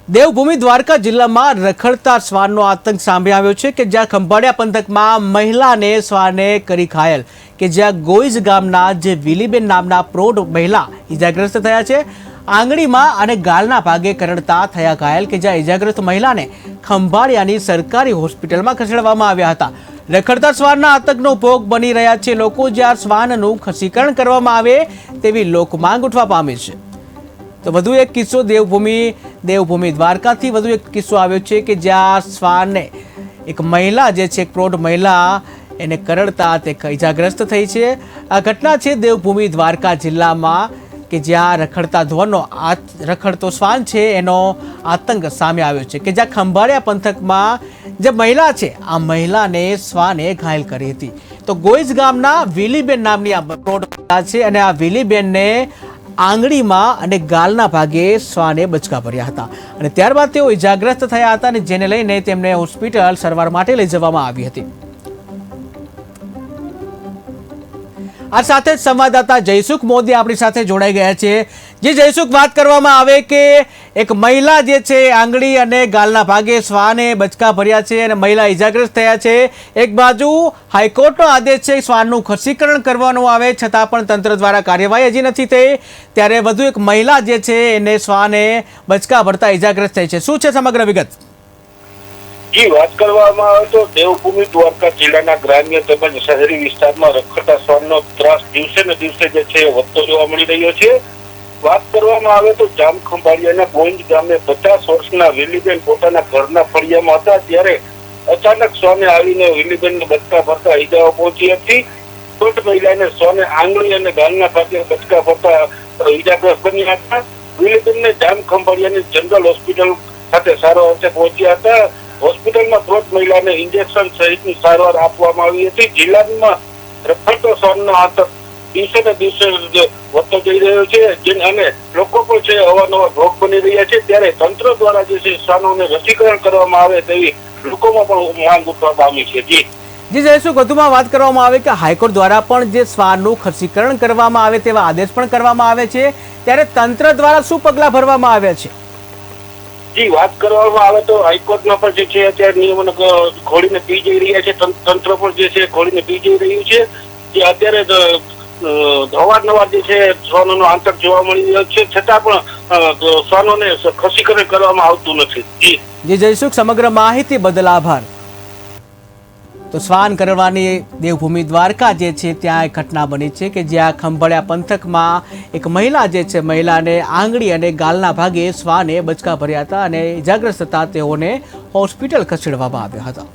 દેવભૂમિ દ્વારકા જિલ્લામાં રખડતા શ્વાનનો આતંક સામે આવ્યો છે કે જ્યાં ખંભાળિયા પંથકમાં મહિલાને શ્વાને કરી ઘાયલ કે જ્યાં ગોઈજ ગામના જે વિલીબેન નામના પ્રૌઢ મહિલા ઇજાગ્રસ્ત થયા છે। આંગળીમાં અને ગાલના ભાગે કરડતા થયા ઘાયલ કે જ્યાં ઇજાગ્રસ્ત મહિલાને ખંભાળિયાની સરકારી હોસ્પિટલમાં ખસેડવામાં આવ્યા હતા। રખડતા શ્વાનના આતંકનો ભોગ બની રહ્યા છે લોકો, જ્યાં શ્વાનનું ખસીકરણ કરવામાં આવે તેવી લોકમાંગ ઉઠવા પામી છે। તો વધુ એક કિસ્સો દેવભૂમિ દ્વારકાથી વધુ એક કિસ્સો આવ્યો છે કે જ્યાં શ્વાનને એક મહિલા જે છે, એક પ્રૌઢ મહિલા એને કરડતા તે ઇજાગ્રસ્ત થઈ છે। આ ઘટના છે દેવભૂમિ દ્વારકા જિલ્લામાં કે જ્યાં રખડતા ધોરનો રખડતો શ્વાન છે એનો આતંક સામે આવ્યો છે કે જ્યાં ખંભાળિયા પંથકમાં જે મહિલા છે આ મહિલાને શ્વાને ઘાયલ કરી હતી। તો ગોઈજ ગામના વિલીબેન નામની આ પ્રૌઢ મહિલા છે અને આ વિલીબેનને આંગળીમાં અને ગાલના ભાગે શ્વાને બચકા ભર્યા હતા અને ત્યારબાદ તેઓ ઇજાગ્રસ્ત થયા હતા અને જેને લઈને તેમને હોસ્પિટલ સારવાર માટે લઈ જવામાં આવી હતી। આ સાથે જ સંવાદદાતા જયસુખ મોદી આપણી સાથે જોડાઈ ગયા છે। જે જયસુખ, વાત કરવામાં આવે કે એક મહિલા જે છે આંગળી અને ગાલના ભાગે શ્વાને બચકા ભર્યા છે અને મહિલા ઇજાગ્રસ્ત થયા છે। એક બાજુ હાઈકોર્ટનો આદેશ છે શ્વાનનું ખસીકરણ કરવાનું આવે છતાં પણ તંત્ર દ્વારા કાર્યવાહી હજી નથી થઈ, ત્યારે વધુ એક મહિલા જે છે એને શ્વાને બચકા ભરતા ઇજાગ્રસ્ત થઈ છે। શું છે સમગ્ર વિગત? જી, વાત કરવામાં આવે તો દેવભૂમિ દ્વારકા જિલ્લાના ગ્રામ્ય તેમજ શહેરી વિસ્તારમાં રખડતા શ્વાનનો ત્રાસ દિવસે ને દિવસે જે છે વધતો જોવા મળી રહ્યો છે। વાત કરવામાં આવે તો જામ ખંભાળિયાના ગોંજ ગામે 50 વર્ષના વિલીબેન પોતાના ઘરના ફળિયામાં હતા ત્યારે અચાનક શ્વાને આવીને વિલીબેનને બચકા ભરતા ઈજાઓ પહોંચી હતી। પ્રૌઢ મહિલાને શ્વાને આંગળી અને ગાલના ભાગે બચકા ભરતા ઈજાગ્રસ્ત બન્યા હતા। વિલીબેનને જામ ખંભાળિયાની જનરલ હોસ્પિટલ ખાતે સારવાર અર્થે પહોંચ્યા હતા। હોસ્પિટલમાં પ્રૌઢ મહિલાને ઇન્જેક્શન સહિતની સારવાર આપવામાં આવી હતી। જિલ્લામાં રખડતો શ્વાનનો આતંક દિવસે ને દિવસે વધતો જઈ રહ્યો છે અને લોકો પણ છે અવારનવાર ભોગ બની રહ્યા છે, ત્યારે તંત્ર દ્વારા જે છે શ્વાનોને રસીકરણ કરવામાં આવે તેવી લોકોમાં પણ માંગ ઉઠવા પામી છે। જી જયસુખ, વધુમાં વાત કરવામાં આવે કે હાઈકોર્ટ દ્વારા પણ જે શ્વાનનું ખસીકરણ કરવામાં આવે તેવા આદેશ પણ કરવામાં આવે છે, ત્યારે તંત્ર દ્વારા શું પગલાં ભરવામાં આવ્યા છે? જી, વાત કરવામાં આવે તો હાઈકોર્ટમાં પણ જે છે અત્યારે નિયમોને ઘોડીને પી જઈ રહ્યા છે, તંત્ર પણ જે છે ઘોડીને પી જઈ રહ્યું છે। જે અત્યારે અવારનવાર જે છે શ્વાનોનો આતંક જોવા મળી રહ્યો છે છતાં પણ શ્વાનોને ખસીકરણ કરવામાં આવતું નથી। જી જયસુખ, સમગ્ર માહિતી બદલ આભાર। તો શ્વાન કરડવાની દેવભૂમિ દ્વારકા જે છે ત્યાં એક ઘટના બની છે કે જ્યાં ખંભાળિયા પંથકમાં એક મહિલા જે છે, મહિલાને આંગળી અને ગાલના ભાગે શ્વાને બચકા ભર્યા હતા અને ઇજાગ્રસ્ત થતા તેઓને હોસ્પિટલ ખસેડવામાં આવ્યા હતા।